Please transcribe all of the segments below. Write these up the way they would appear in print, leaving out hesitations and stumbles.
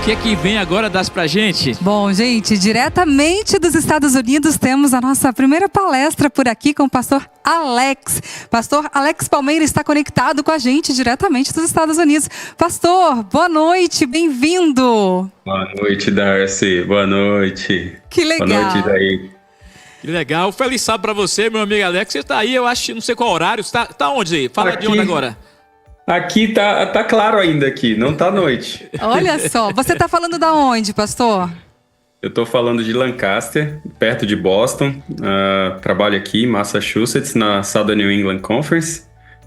que é que vem agora das pra gente? Bom, gente, diretamente dos Estados Unidos, temos a nossa primeira palestra por aqui com o pastor Alex. Pastor Alex Palmeira está conectado com a gente diretamente dos Estados Unidos. Pastor, boa noite, bem-vindo. Boa noite, Darcy. Boa noite. Que legal. Boa noite, Daí. Que legal. Feliz sábado pra você, meu amigo Alex. Você tá aí, eu acho, não sei qual horário. Você tá onde aí? Fala Aqui. De onde agora? Aqui tá claro ainda aqui, não tá noite. Olha só, você está falando da onde, pastor? Eu tô falando de Lancaster, perto de Boston. Trabalho aqui em Massachusetts, na Southern New England Conference.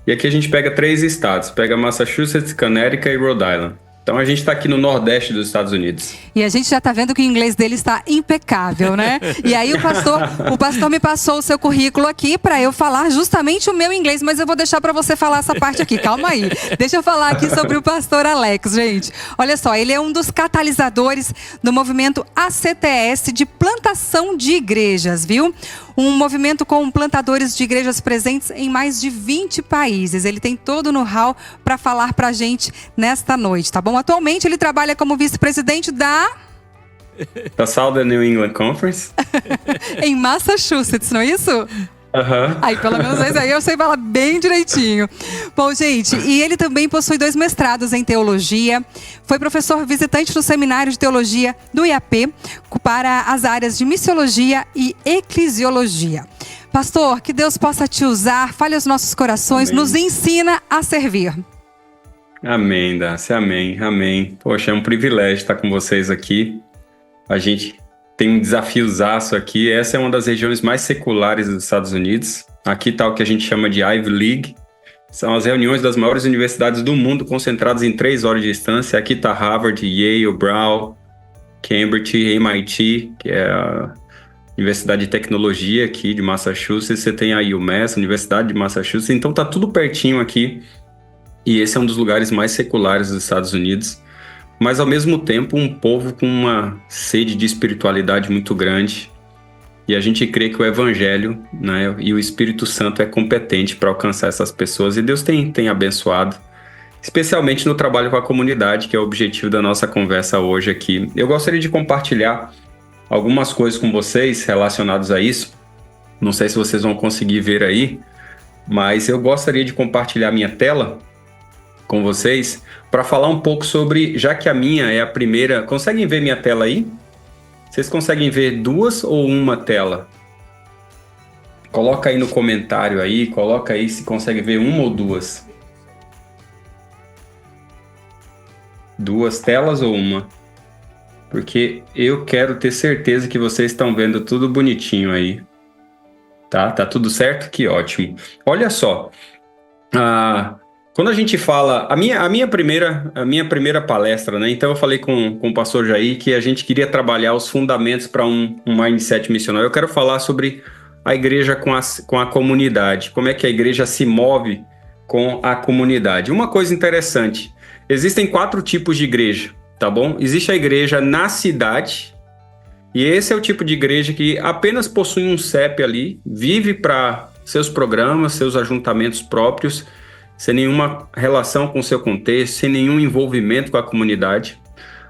E aqui a gente pega 3 estados. Pega Massachusetts, Connecticut e Rhode Island. Então a gente está aqui no Nordeste dos Estados Unidos. E a gente já está vendo que o inglês dele está impecável, né? E aí o pastor me passou o seu currículo aqui para eu falar justamente o meu inglês, mas eu vou deixar para você falar essa parte aqui. Calma aí. Deixa eu falar aqui sobre o pastor Alex, gente. Olha só, ele é um dos catalisadores do movimento ACTS de plantação de igrejas, viu? Um movimento com plantadores de igrejas presentes em mais de 20 países. Ele tem todo o know-how para falar para a gente nesta noite, tá bom? Atualmente ele trabalha como vice-presidente da Southern New England Conference. em Massachusetts, não é isso? Aí, pelo menos esse aí eu sei falar bem direitinho. Bom, gente, e ele também possui 2 mestrados em teologia. Foi professor visitante no Seminário de Teologia do IAP para as áreas de missiologia e eclesiologia. Pastor, que Deus possa te usar, fale aos nossos corações, Amém. Nos ensina a servir. Amém, Darcy, amém. Poxa, é um privilégio estar com vocês aqui. A gente tem um desafiozaço aqui. Essa é uma das regiões mais seculares dos Estados Unidos. Aqui está o que a gente chama de Ivy League. São as reuniões das maiores universidades do mundo concentradas em 3 horas de distância. Aqui está Harvard, Yale, Brown, Cambridge, MIT, que é a Universidade de Tecnologia aqui de Massachusetts. Você tem a UMass, Universidade de Massachusetts. Então está tudo pertinho aqui. E esse é um dos lugares mais seculares dos Estados Unidos. Mas, ao mesmo tempo, um povo com uma sede de espiritualidade muito grande. E a gente crê que o Evangelho, né, e o Espírito Santo é competente para alcançar essas pessoas. E Deus tem abençoado, especialmente no trabalho com a comunidade, que é o objetivo da nossa conversa hoje aqui. Eu gostaria de compartilhar algumas coisas com vocês relacionadas a isso. Não sei se vocês vão conseguir ver aí, mas eu gostaria de compartilhar minha tela com vocês, para falar um pouco sobre, já que a minha é a primeira... Conseguem ver minha tela aí? Vocês conseguem ver 2 ou uma tela? Coloca aí no comentário aí, coloca aí se consegue ver 1 ou 2. 2 telas ou 1? Porque eu quero ter certeza que vocês estão vendo tudo bonitinho aí. Tá tudo certo? Que ótimo. Olha só, quando a gente fala, a minha primeira palestra, né? Então eu falei com o pastor Jair que a gente queria trabalhar os fundamentos para um mindset missionário. Eu quero falar sobre a igreja com a comunidade, como é que a igreja se move com a comunidade. Uma coisa interessante, existem 4 tipos de igreja, tá bom? Existe a igreja na cidade, e esse é o tipo de igreja que apenas possui um CEP ali, vive para seus programas, seus ajuntamentos próprios, sem nenhuma relação com o seu contexto, sem nenhum envolvimento com a comunidade.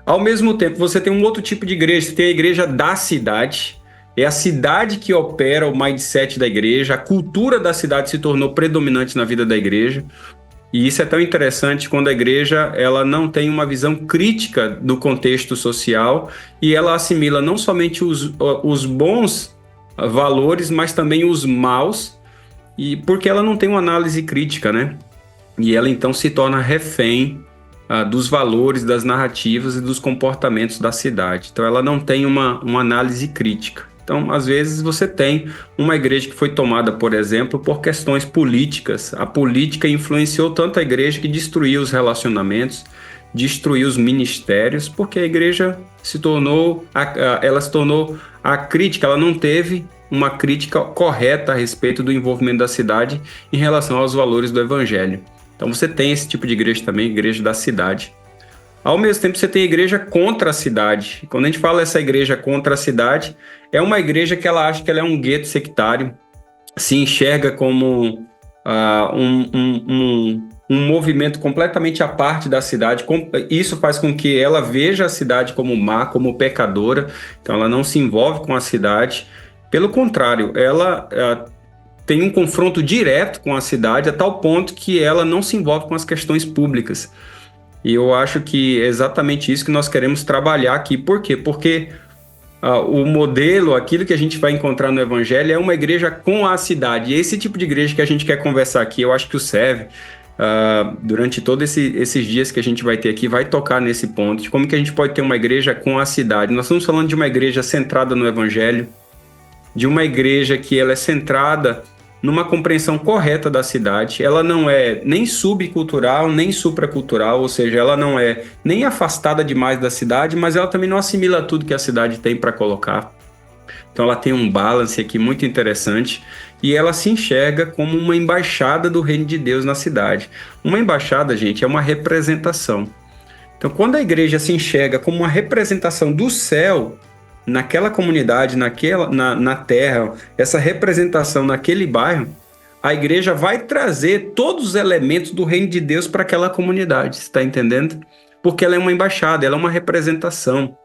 Ao mesmo tempo, você tem um outro tipo de igreja, você tem a igreja da cidade, é a cidade que opera o mindset da igreja, a cultura da cidade se tornou predominante na vida da igreja, e isso é tão interessante quando a igreja ela não tem uma visão crítica do contexto social, e ela assimila não somente os bons valores, mas também os maus, e porque ela não tem uma análise crítica, né? E ela então se torna refém dos valores, das narrativas e dos comportamentos da cidade. Então ela não tem uma análise crítica. Então, às vezes, você tem uma igreja que foi tomada, por exemplo, por questões políticas. A política influenciou tanto a igreja que destruiu os relacionamentos, destruiu os ministérios, porque a igreja se tornou a crítica, ela não teve uma crítica correta a respeito do envolvimento da cidade em relação aos valores do evangelho. Então você tem esse tipo de igreja também, igreja da cidade. Ao mesmo tempo você tem a igreja contra a cidade. Quando a gente fala essa igreja contra a cidade, é uma igreja que ela acha que ela é um gueto sectário, se enxerga como um movimento completamente à parte da cidade. Isso faz com que ela veja a cidade como má, como pecadora, então ela não se envolve com a cidade. Pelo contrário, ela tem um confronto direto com a cidade a tal ponto que ela não se envolve com as questões públicas. E eu acho que é exatamente isso que nós queremos trabalhar aqui. Por quê? Porque o modelo, aquilo que a gente vai encontrar no Evangelho é uma igreja com a cidade. E esse tipo de igreja que a gente quer conversar aqui, eu acho que o SEV, durante todos esses dias que a gente vai ter aqui, vai tocar nesse ponto de como que a gente pode ter uma igreja com a cidade. Nós estamos falando de uma igreja centrada no Evangelho, de uma igreja que ela é centrada numa compreensão correta da cidade. Ela não é nem subcultural, nem supracultural, ou seja, ela não é nem afastada demais da cidade, mas ela também não assimila tudo que a cidade tem para colocar. Então ela tem um balance aqui muito interessante e ela se enxerga como uma embaixada do reino de Deus na cidade. Uma embaixada, gente, é uma representação. Então quando a igreja se enxerga como uma representação do céu, naquela comunidade, na terra, essa representação naquele bairro, a igreja vai trazer todos os elementos do reino de Deus para aquela comunidade, você está entendendo? Porque ela é uma embaixada, ela é uma representação.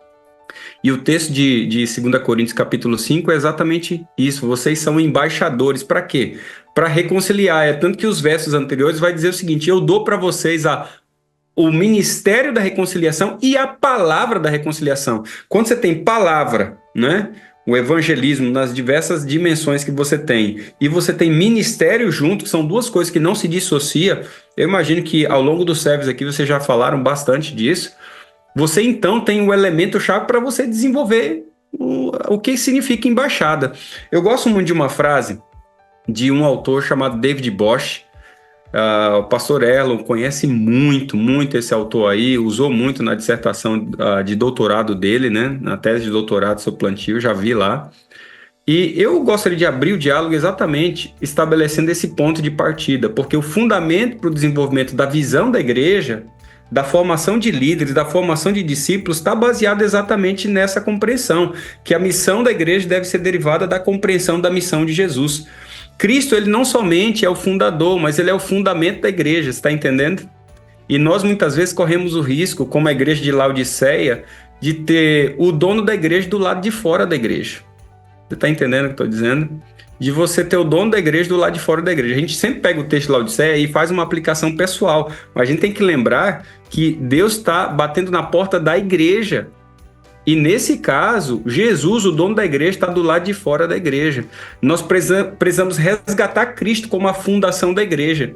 E o texto de 2 Coríntios capítulo 5 é exatamente isso, vocês são embaixadores, para quê? Para reconciliar, é tanto que os versos anteriores vai dizer o seguinte, eu dou para vocês o ministério da reconciliação e a palavra da reconciliação. Quando você tem palavra, né, o evangelismo nas diversas dimensões que você tem, e você tem ministério junto, que são duas coisas que não se dissociam, eu imagino que ao longo dos serviços aqui vocês já falaram bastante disso, você então tem o elemento-chave para você desenvolver o que significa embaixada. Eu gosto muito de uma frase de um autor chamado David Bosch. O pastor Erlon conhece muito esse autor aí, usou muito na dissertação de doutorado dele, né? Na tese de doutorado sobre plantio, já vi lá. E eu gostaria de abrir o diálogo exatamente estabelecendo esse ponto de partida, porque o fundamento para o desenvolvimento da visão da igreja, da formação de líderes, da formação de discípulos, está baseado exatamente nessa compreensão, que a missão da igreja deve ser derivada da compreensão da missão de Jesus. Cristo, ele não somente é o fundador, mas ele é o fundamento da igreja, você está entendendo? E nós muitas vezes corremos o risco, como a igreja de Laodiceia, de ter o dono da igreja do lado de fora da igreja. Você está entendendo o que eu estou dizendo? De você ter o dono da igreja do lado de fora da igreja. A gente sempre pega o texto de Laodiceia e faz uma aplicação pessoal, mas a gente tem que lembrar que Deus está batendo na porta da igreja. E nesse caso, Jesus, o dono da igreja, está do lado de fora da igreja. Nós precisamos resgatar Cristo como a fundação da igreja.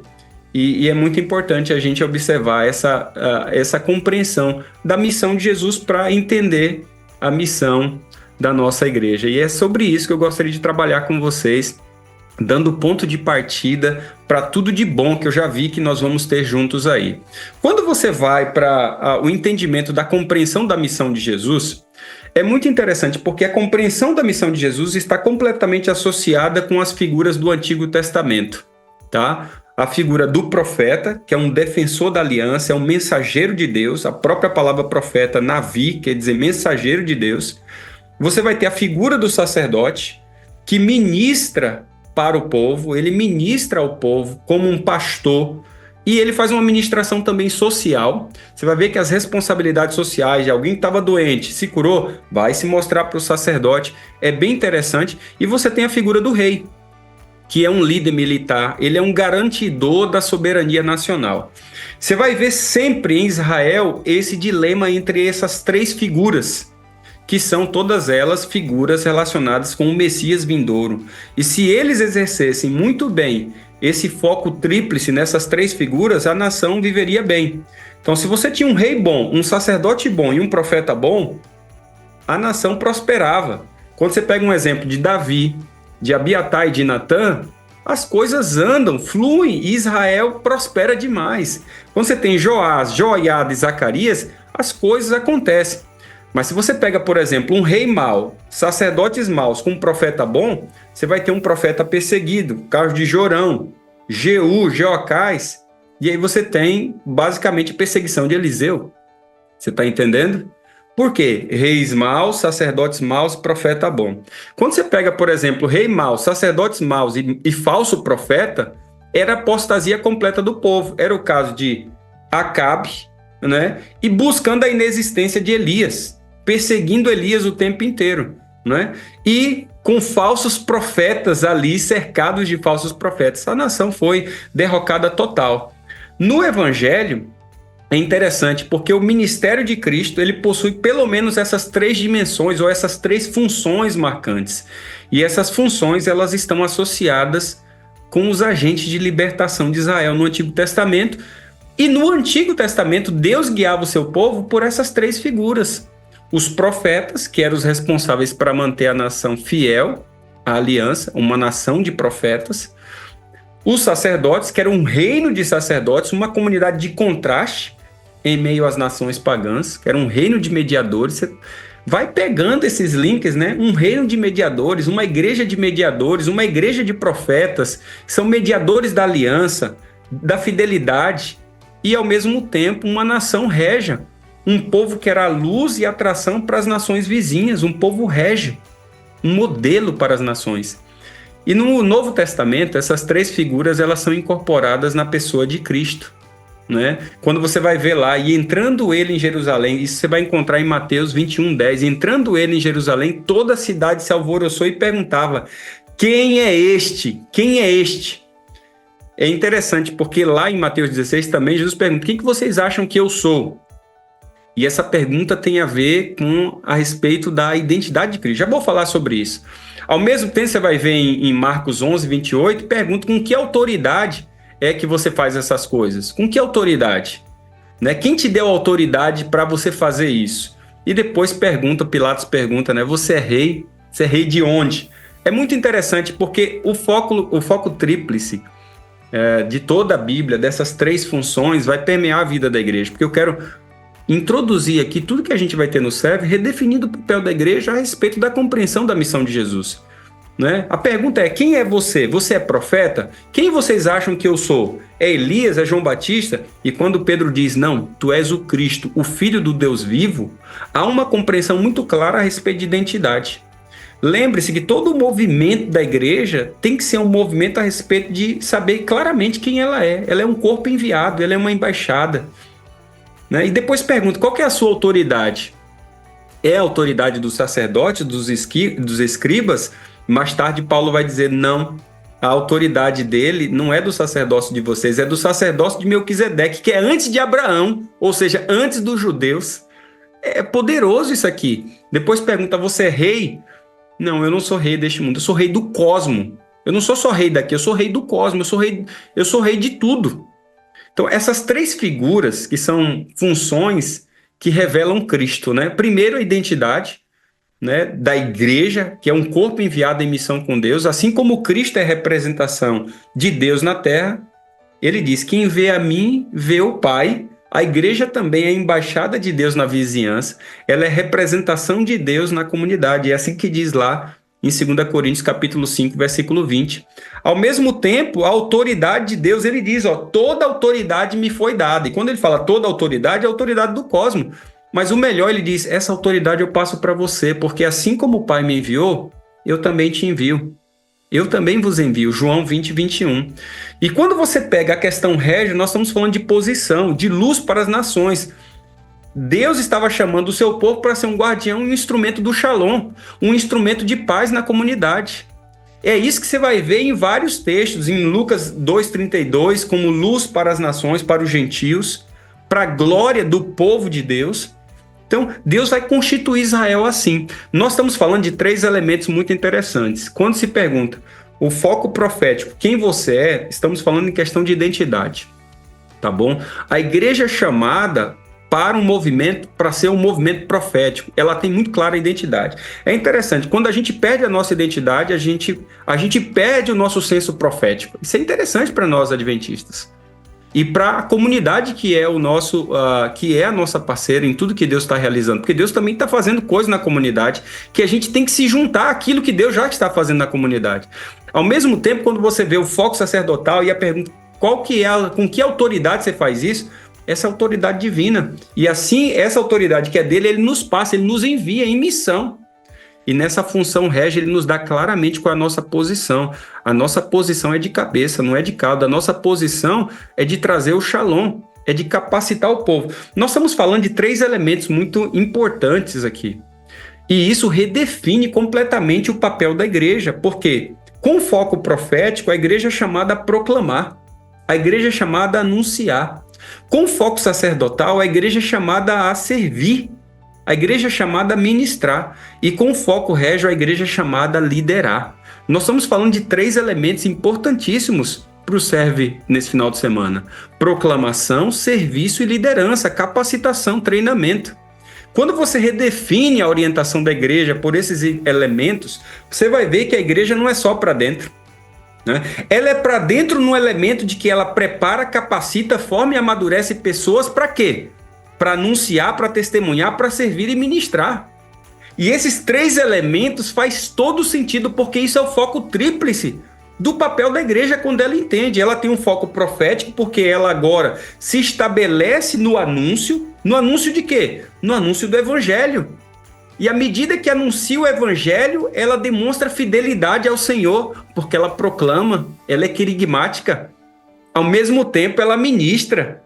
E é muito importante a gente observar essa compreensão da missão de Jesus para entender a missão da nossa igreja. E é sobre isso que eu gostaria de trabalhar com vocês, dando ponto de partida para tudo de bom que eu já vi que nós vamos ter juntos aí. Quando você vai para o entendimento da compreensão da missão de Jesus, é muito interessante porque a compreensão da missão de Jesus está completamente associada com as figuras do Antigo Testamento, tá? A figura do profeta, que é um defensor da aliança, é um mensageiro de Deus, a própria palavra profeta, Navi, quer dizer mensageiro de Deus. Você vai ter a figura do sacerdote, que ministra para o povo, ele ministra ao povo como um pastor, e ele faz uma ministração também social. Você vai ver que as responsabilidades sociais de alguém que estava doente, se curou, vai se mostrar para o sacerdote, é bem interessante. E você tem a figura do rei, que é um líder militar, ele é um garantidor da soberania nacional. Você vai ver sempre em Israel esse dilema entre essas três figuras, que são todas elas figuras relacionadas com o Messias vindouro. E se eles exercessem muito bem esse foco tríplice nessas três figuras, a nação viveria bem. Então, se você tinha um rei bom, um sacerdote bom e um profeta bom, a nação prosperava. Quando você pega um exemplo de Davi, de Abiatar e de Natã, as coisas andam, fluem e Israel prospera demais. Quando você tem Joás, Joiada e Zacarias, as coisas acontecem. Mas se você pega, por exemplo, um rei mau, sacerdotes maus com um profeta bom, você vai ter um profeta perseguido, caso de Jorão, Jeú, Jeocás, e aí você tem basicamente perseguição de Eliseu. Você está entendendo? Por quê? Reis maus, sacerdotes maus, profeta bom. Quando você pega, por exemplo, rei mau, sacerdotes maus e falso profeta, era a apostasia completa do povo. Era o caso de Acabe, né? E buscando a inexistência de Elias, perseguindo Elias o tempo inteiro, né? E com falsos profetas ali, cercados de falsos profetas. A nação foi derrocada total. No Evangelho, é interessante, porque o ministério de Cristo, ele possui pelo menos essas 3 dimensões, ou essas 3 funções marcantes. E essas funções, elas estão associadas com os agentes de libertação de Israel no Antigo Testamento. E no Antigo Testamento, Deus guiava o seu povo por essas 3 figuras. Os profetas, que eram os responsáveis para manter a nação fiel à aliança, uma nação de profetas. Os sacerdotes, que eram um reino de sacerdotes, uma comunidade de contraste em meio às nações pagãs, que era um reino de mediadores. Você vai pegando esses links, né? Um reino de mediadores, uma igreja de mediadores, uma igreja de profetas, são mediadores da aliança, da fidelidade, e ao mesmo tempo uma nação régia, um povo que era luz e atração para as nações vizinhas, um povo régio, um modelo para as nações. E no Novo Testamento, essas 3 figuras, elas são incorporadas na pessoa de Cristo, né? Quando você vai ver lá, e entrando ele em Jerusalém, isso você vai encontrar em Mateus 21:10, entrando ele em Jerusalém, toda a cidade se alvoroçou e perguntava: quem é este? Quem é este? É interessante, porque lá em Mateus 16 também, Jesus pergunta: quem que vocês acham que eu sou? E essa pergunta tem a ver com a respeito da identidade de Cristo. Já vou falar sobre isso. Ao mesmo tempo, você vai ver em Marcos 11:28, pergunta com que autoridade é que você faz essas coisas? Com que autoridade? Né? Quem te deu autoridade para você fazer isso? E depois Pilatos pergunta, né? Você é rei? Você é rei de onde? É muito interessante, porque o foco tríplice de toda a Bíblia, dessas 3 funções, vai permear a vida da igreja. Porque eu quero introduzir aqui tudo que a gente vai ter no serve, redefinindo o papel da igreja a respeito da compreensão da missão de Jesus, né? A pergunta é: quem é você? Você é profeta? Quem vocês acham que eu sou? É Elias? É João Batista? E quando Pedro diz: não, tu és o Cristo, o Filho do Deus vivo, há uma compreensão muito clara a respeito de identidade. Lembre-se que todo o movimento da igreja tem que ser um movimento a respeito de saber claramente quem ela é. Ela é um corpo enviado, ela é uma embaixada, né? E depois pergunta: qual que é a sua autoridade? É a autoridade dos sacerdotes, dos escribas? Mais tarde Paulo vai dizer: não, a autoridade dele não é do sacerdócio de vocês, é do sacerdócio de Melquisedeque, que é antes de Abraão, ou seja, antes dos judeus. É poderoso isso aqui. Depois pergunta: você é rei? Não, eu não sou rei deste mundo, eu sou rei do cosmo. Eu não sou só rei daqui, eu sou rei do cosmo, eu sou rei de tudo. Então, essas 3 figuras, que são funções que revelam Cristo, né? Primeiro, a identidade, né, da igreja, que é um corpo enviado em missão com Deus. Assim como Cristo é representação de Deus na terra, ele diz: quem vê a mim, vê o Pai. A igreja também é embaixada de Deus na vizinhança, ela é representação de Deus na comunidade. É assim que diz lá em 2 Coríntios capítulo 5, versículo 20. Ao mesmo tempo, a autoridade de Deus, ele diz: toda autoridade me foi dada. E quando ele fala toda autoridade, é a autoridade do cosmos. Mas o melhor, ele diz: essa autoridade eu passo para você, porque assim como o Pai me enviou, eu também te envio. Eu também vos envio. João 20:21. E quando você pega a questão régia, nós estamos falando de posição, de luz para as nações. Deus estava chamando o seu povo para ser um guardião e um instrumento do Shalom, um instrumento de paz na comunidade. É isso que você vai ver em vários textos, em Lucas 2:32, como luz para as nações, para os gentios, para a glória do povo de Deus. Então, Deus vai constituir Israel assim. Nós estamos falando de 3 elementos muito interessantes. Quando se pergunta o foco profético, quem você é, estamos falando em questão de identidade, tá bom? A igreja é chamada para um movimento, para ser um movimento profético. Ela tem muito clara a identidade. É interessante, quando a gente perde a nossa identidade, a gente perde o nosso senso profético. Isso é interessante para nós adventistas. E para a comunidade que é a nossa parceira em tudo que Deus está realizando. Porque Deus também está fazendo coisas na comunidade que a gente tem que se juntar àquilo que Deus já está fazendo na comunidade. Ao mesmo tempo, quando você vê o foco sacerdotal e a pergunta com que autoridade você faz isso, essa autoridade divina. E assim, essa autoridade que é dele, ele nos passa, ele nos envia em missão. E nessa função rege, ele nos dá claramente qual é a nossa posição. A nossa posição é de cabeça, não é de cauda. A nossa posição é de trazer o shalom, é de capacitar o povo. Nós estamos falando de 3 elementos muito importantes aqui. E isso redefine completamente o papel da igreja, porque com foco profético, a igreja é chamada a proclamar, a igreja é chamada a anunciar. Com foco sacerdotal, a igreja é chamada a servir, a igreja é chamada a ministrar. E com foco régio, a igreja é chamada a liderar. Nós estamos falando de 3 elementos importantíssimos para o Serve nesse final de semana: proclamação, serviço e liderança, capacitação, treinamento. Quando você redefine a orientação da igreja por esses elementos, você vai ver que a igreja não é só para dentro, né? Ela é para dentro no elemento de que ela prepara, capacita, forma e amadurece pessoas para quê? Para anunciar, para testemunhar, para servir e ministrar. E esses 3 elementos faz todo sentido, porque isso é o foco tríplice do papel da igreja quando ela entende. Ela tem um foco profético, porque ela agora se estabelece no anúncio de quê? No anúncio do evangelho. E à medida que anuncia o evangelho, ela demonstra fidelidade ao Senhor, porque ela proclama, ela é querigmática. Ao mesmo tempo, ela ministra,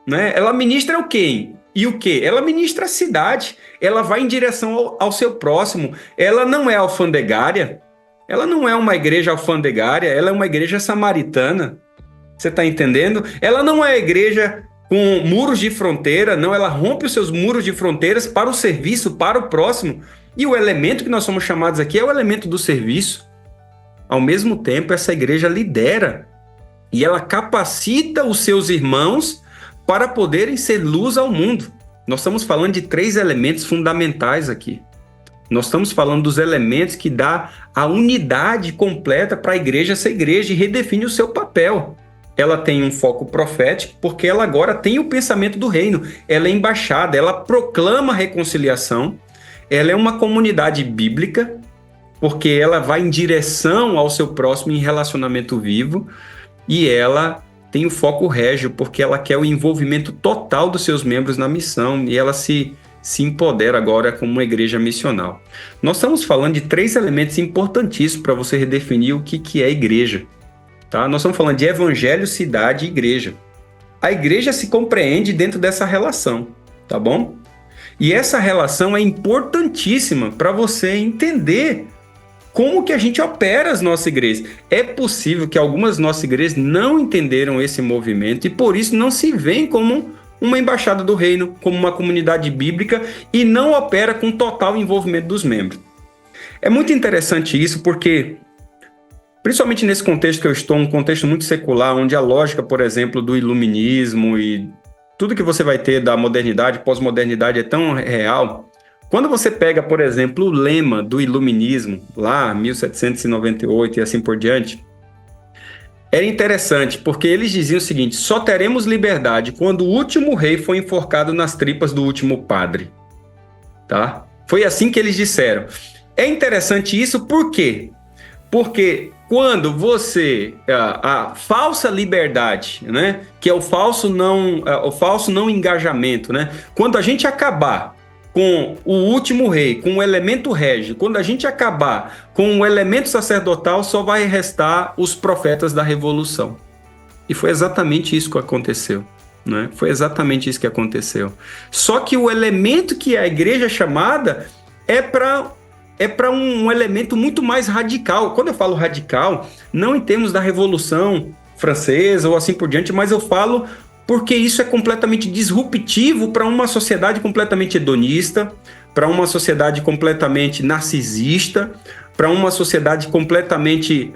né? Ela ministra o quê? E o quê? Ela ministra a cidade, ela vai em direção ao seu próximo. Ela não é alfandegária, ela não é uma igreja alfandegária, ela é uma igreja samaritana. Você está entendendo? Ela não é igreja com muros de fronteira, não, ela rompe os seus muros de fronteiras para o serviço, para o próximo. E o elemento que nós somos chamados aqui é o elemento do serviço. Ao mesmo tempo, essa igreja lidera e ela capacita os seus irmãos para poderem ser luz ao mundo. Nós estamos falando de 3 elementos fundamentais aqui. Nós estamos falando dos elementos que dá a unidade completa para a igreja ser igreja e redefine o seu papel. Ela tem um foco profético, porque ela agora tem o pensamento do reino. Ela é embaixada, ela proclama a reconciliação. Ela é uma comunidade bíblica, porque ela vai em direção ao seu próximo em relacionamento vivo. E ela tem o foco régio, porque ela quer o envolvimento total dos seus membros na missão. E ela se empodera agora como uma igreja missional. Nós estamos falando de 3 elementos importantíssimos para você redefinir o que é igreja. Tá? Nós estamos falando de evangelho, cidade e igreja. A igreja se compreende dentro dessa relação, tá bom? E essa relação é importantíssima para você entender como que a gente opera as nossas igrejas. É possível que algumas nossas igrejas não entenderam esse movimento e por isso não se veem como uma embaixada do reino, como uma comunidade bíblica e não opera com total envolvimento dos membros. É muito interessante isso porque, principalmente nesse contexto que eu estou, um contexto muito secular, onde a lógica, por exemplo, do iluminismo e tudo que você vai ter da modernidade, pós-modernidade é tão real. Quando você pega, por exemplo, o lema do iluminismo, lá 1798 e assim por diante, era interessante, porque eles diziam o seguinte: só teremos liberdade quando o último rei for enforcado nas tripas do último padre. Tá? Foi assim que eles disseram. É interessante isso por quê? Porque quando você... A falsa liberdade, né? Que é o falso não engajamento, né? Quando a gente acabar com o último rei, com o elemento régio, quando a gente acabar com o elemento sacerdotal, só vai restar os profetas da revolução. E foi exatamente isso que aconteceu, né? Foi exatamente isso que aconteceu. Só que o elemento que a igreja é chamada é para um elemento muito mais radical. Quando eu falo radical, não em termos da Revolução Francesa ou assim por diante, mas eu falo porque isso é completamente disruptivo para uma sociedade completamente hedonista, para uma sociedade completamente narcisista, para uma sociedade completamente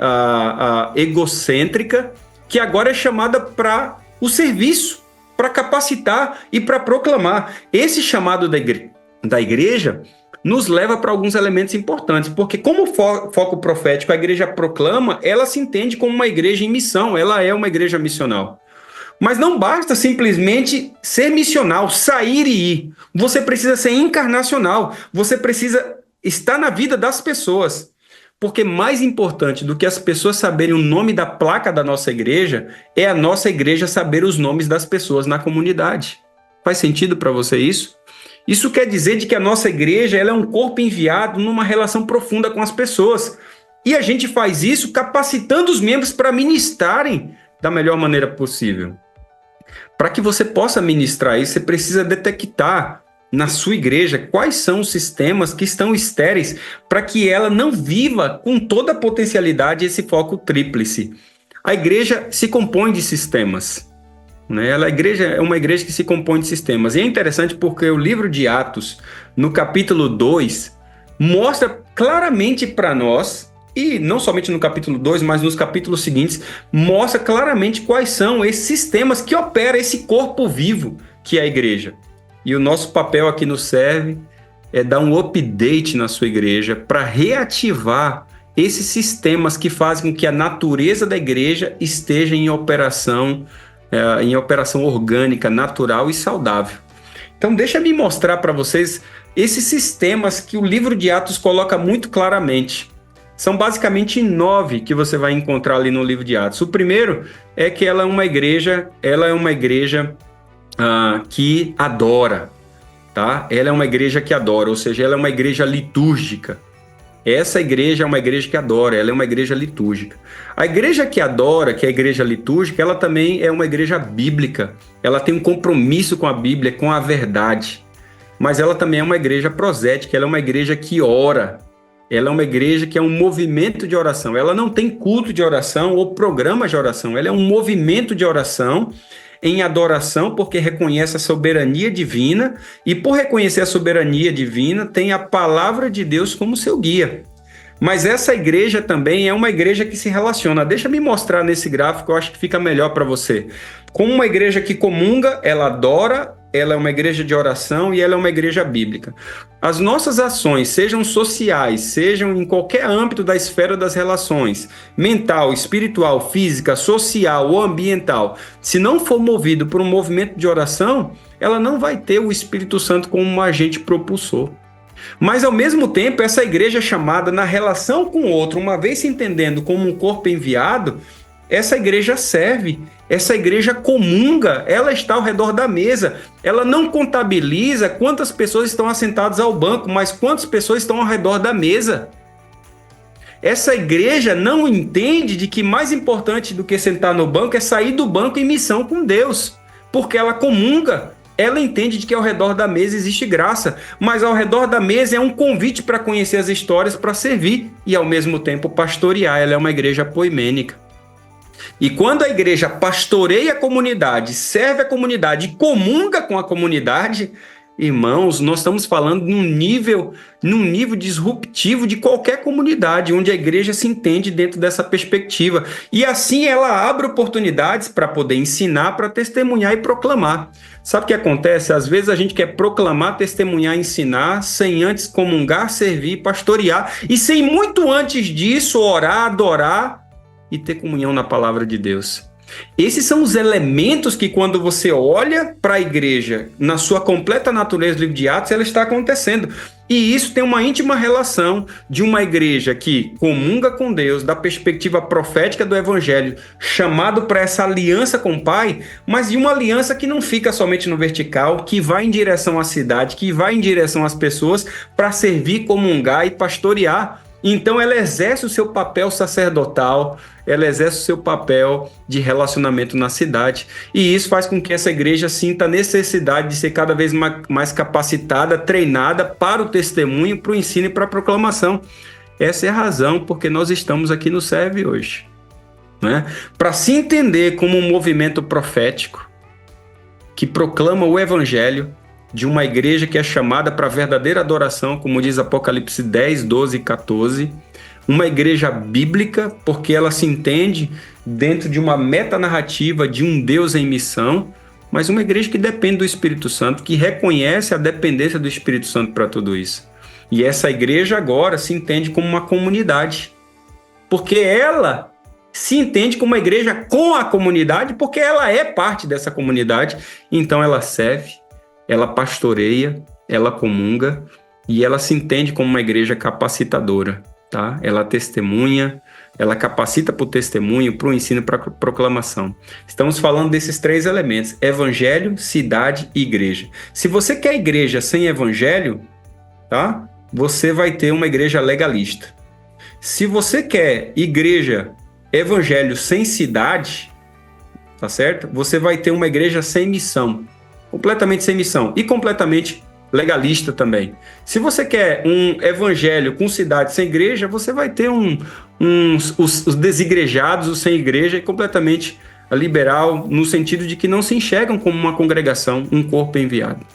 egocêntrica, que agora é chamada para o serviço, para capacitar e para proclamar. Esse chamado da igreja nos leva para alguns elementos importantes, porque como foco profético a igreja proclama, ela se entende como uma igreja em missão, ela é uma igreja missional. Mas não basta simplesmente ser missional, sair e ir. Você precisa ser encarnacional, você precisa estar na vida das pessoas. Porque mais importante do que as pessoas saberem o nome da placa da nossa igreja, é a nossa igreja saber os nomes das pessoas na comunidade. Faz sentido para você isso? Isso quer dizer de que a nossa igreja ela é um corpo enviado numa relação profunda com as pessoas. E a gente faz isso capacitando os membros para ministrarem da melhor maneira possível. Para que você possa ministrar isso, você precisa detectar na sua igreja quais são os sistemas que estão estéreis para que ela não viva com toda a potencialidade esse foco tríplice. A igreja se compõe de sistemas. Né? A igreja é uma igreja que se compõe de sistemas. E é interessante porque o livro de Atos, no capítulo 2, mostra claramente para nós, e não somente no capítulo 2, mas nos capítulos seguintes, mostra claramente quais são esses sistemas que operam esse corpo vivo que é a igreja. E o nosso papel aqui no Serve é dar um update na sua igreja para reativar esses sistemas que fazem com que a natureza da igreja esteja em operação orgânica, natural e saudável. Então deixa eu mostrar para vocês esses sistemas que o livro de Atos coloca muito claramente. São basicamente 9 que você vai encontrar ali no livro de Atos. O primeiro é que ela é uma igreja que adora, tá? Ela é uma igreja que adora, ou seja, ela é uma igreja litúrgica. Essa igreja é uma igreja que adora, ela é uma igreja litúrgica. A igreja que adora, que é a igreja litúrgica, ela também é uma igreja bíblica. Ela tem um compromisso com a Bíblia, com a verdade. Mas ela também é uma igreja prosética, ela é uma igreja que ora. Ela é uma igreja que é um movimento de oração. Ela não tem culto de oração ou programa de oração. Ela é um movimento de oração em adoração, porque reconhece a soberania divina, e por reconhecer a soberania divina, tem a palavra de Deus como seu guia. Mas essa igreja também é uma igreja que se relaciona. Deixa eu me mostrar nesse gráfico, eu acho que fica melhor para você. Como uma igreja que comunga, ela adora, ela é uma igreja de oração e ela é uma igreja bíblica. As nossas ações, sejam sociais, sejam em qualquer âmbito da esfera das relações, mental, espiritual, física, social ou ambiental, se não for movido por um movimento de oração, ela não vai ter o Espírito Santo como um agente propulsor. Mas, ao mesmo tempo, essa igreja chamada na relação com o outro, uma vez se entendendo como um corpo enviado, essa igreja serve, essa igreja comunga, ela está ao redor da mesa. Ela não contabiliza quantas pessoas estão assentadas ao banco, mas quantas pessoas estão ao redor da mesa. Essa igreja não entende de que mais importante do que sentar no banco é sair do banco em missão com Deus, porque ela comunga. Ela entende de que ao redor da mesa existe graça, mas ao redor da mesa é um convite para conhecer as histórias, para servir e ao mesmo tempo pastorear. Ela é uma igreja poimênica. E quando a igreja pastoreia a comunidade, serve a comunidade e comunga com a comunidade, irmãos, nós estamos falando num nível disruptivo de qualquer comunidade, onde a igreja se entende dentro dessa perspectiva. E assim ela abre oportunidades para poder ensinar, para testemunhar e proclamar. Sabe o que acontece? Às vezes a gente quer proclamar, testemunhar, ensinar, sem antes comungar, servir, pastorear, e sem muito antes disso orar, adorar e ter comunhão na palavra de Deus. Esses são os elementos que, quando você olha para a igreja, na sua completa natureza do livro de Atos, ela está acontecendo. E isso tem uma íntima relação de uma igreja que comunga com Deus, da perspectiva profética do Evangelho, chamado para essa aliança com o Pai, mas de uma aliança que não fica somente no vertical, que vai em direção à cidade, que vai em direção às pessoas, para servir, comungar e pastorear. Então ela exerce o seu papel sacerdotal, ela exerce o seu papel de relacionamento na cidade, e isso faz com que essa igreja sinta a necessidade de ser cada vez mais capacitada, treinada para o testemunho, para o ensino e para a proclamação. Essa é a razão porque nós estamos aqui no Serve hoje, né? Para se entender como um movimento profético que proclama o Evangelho, de uma igreja que é chamada para a verdadeira adoração, como diz Apocalipse 10, 12 e 14, uma igreja bíblica, porque ela se entende dentro de uma metanarrativa de um Deus em missão, mas uma igreja que depende do Espírito Santo, que reconhece a dependência do Espírito Santo para tudo isso. E essa igreja agora se entende como uma comunidade, porque ela se entende como uma igreja com a comunidade, porque ela é parte dessa comunidade, então ela serve, ela pastoreia, ela comunga e ela se entende como uma igreja capacitadora. tá? Ela testemunha, ela capacita para o testemunho, para o ensino, para a proclamação. Estamos falando desses 3 elementos: evangelho, cidade e igreja. Se você quer igreja sem evangelho, tá? Você vai ter uma igreja legalista. Se você quer igreja, evangelho sem cidade, tá certo? Você vai ter uma igreja sem missão, completamente sem missão e completamente legalista também. Se você quer um evangelho com cidade sem igreja, você vai ter os desigrejados, os sem igreja, e completamente liberal, no sentido de que não se enxergam como uma congregação, um corpo enviado.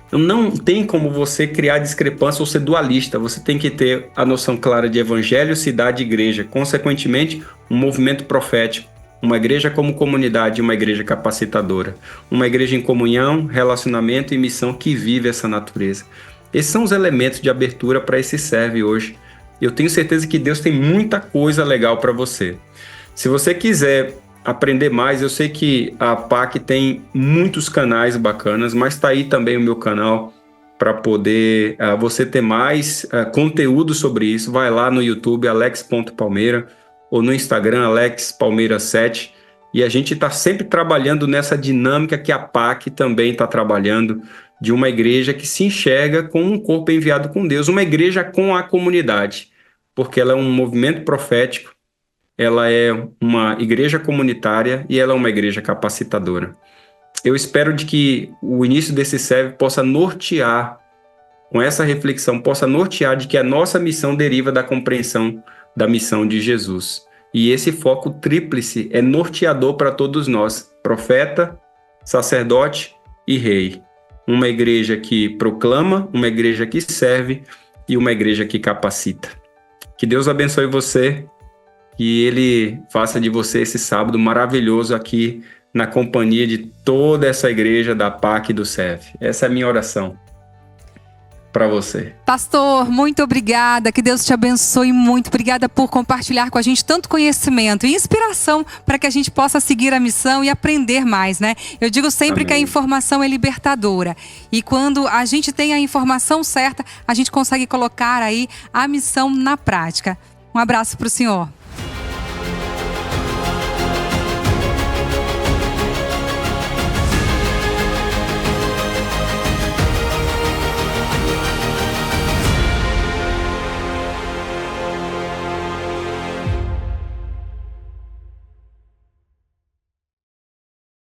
Então não tem como você criar discrepância ou ser dualista. Você tem que ter a noção clara de evangelho, cidade e igreja. Consequentemente, um movimento profético. Uma igreja como comunidade, uma igreja capacitadora. Uma igreja em comunhão, relacionamento e missão que vive essa natureza. Esses são os elementos de abertura para esse serve hoje. Eu tenho certeza que Deus tem muita coisa legal para você. Se você quiser aprender mais, eu sei que a PAC tem muitos canais bacanas, mas está aí também o meu canal para poder você ter mais conteúdo sobre isso. Vai lá no YouTube, alex.palmeira, ou no Instagram, alexpalmeira7, e a gente está sempre trabalhando nessa dinâmica que a PAC também está trabalhando, de uma igreja que se enxerga como um corpo enviado com Deus, uma igreja com a comunidade, porque ela é um movimento profético, ela é uma igreja comunitária e ela é uma igreja capacitadora. Eu espero de que o início desse serve possa nortear, com essa reflexão, possa nortear de que a nossa missão deriva da compreensão da missão de Jesus. E esse foco tríplice é norteador para todos nós, profeta, sacerdote e rei. Uma igreja que proclama, uma igreja que serve e uma igreja que capacita. Que Deus abençoe você, que Ele faça de você esse sábado maravilhoso aqui na companhia de toda essa igreja da PAC e do SEV. Essa é a minha oração para você. Pastor, muito obrigada, que Deus te abençoe muito. Obrigada por compartilhar com a gente tanto conhecimento e inspiração para que a gente possa seguir a missão e aprender mais, né? Eu digo sempre que a informação é libertadora. E quando a gente tem a informação certa, a gente consegue colocar aí a missão na prática. Um abraço para o senhor.